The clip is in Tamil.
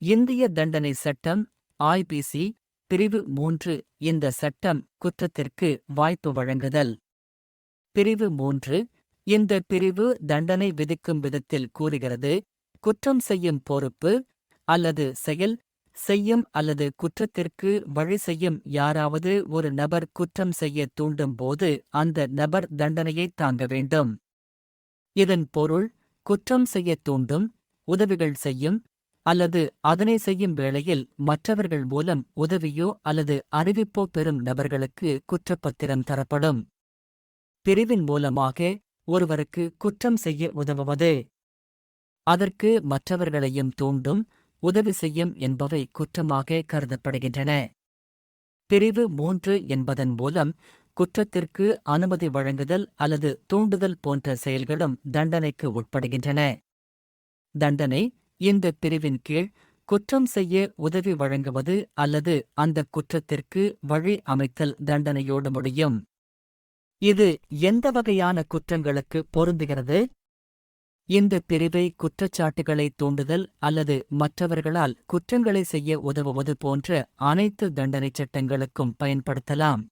இந்திய தண்டனை சட்டம் ஐபிசி பிரிவு 3 இந்த சட்டம் குற்றத்திற்கு வாய்ப்பு வழங்குதல். பிரிவு 3 இந்த பிரிவு தண்டனை விதிக்கும் விதத்தில் கூறுகிறது, குற்றம் செய்யும் பொறுப்பு அல்லது செயல் செய்யும் அல்லது குற்றத்திற்கு வழி செய்யும் யாராவது ஒரு நபர் குற்றம் செய்ய தூண்டும் போது அந்த நபர் தண்டனையை தாங்க வேண்டும். இதன் பொருள், குற்றம் செய்ய தூண்டும், உதவிகள் செய்யும் அல்லது அதனை செய்யும் வேளையில் மற்றவர்கள் மூலம் உதவியோ அல்லது அறிவிப்போ பெறும் நபர்களுக்கு குற்றப்பத்திரம் தரப்படும். பிரிவின் மூலமாக ஒருவருக்கு குற்றம் செய்ய உதவுவது, அதற்கு மற்றவர்களையும் தூண்டும், உதவி செய்யும் என்பவை குற்றமாக கருதப்படுகின்றன. பிரிவு 3 என்பதன் மூலம் குற்றத்திற்கு அனுமதி வழங்குதல் அல்லது தூண்டுதல் போன்ற செயல்களும் தண்டனைக்கு உட்படுகின்றன. தண்டனை இந்த பிரிவின் கீழ் குற்றம் செய்ய உதவி வழங்குவது அல்லது அந்த குற்றத்திற்கு வழி அமைத்தல் தண்டனையோடு முடியும். இது எந்த வகையான குற்றங்களுக்கு பொருந்துகிறது? இந்த பிரிவை குற்றச்சாட்டுகளை தூண்டுதல் அல்லது மற்றவர்களால் குற்றங்களை செய்ய உதவுவது போன்ற அனைத்து தண்டனைச் சட்டங்களுக்கும் பயன்படுத்தலாம்.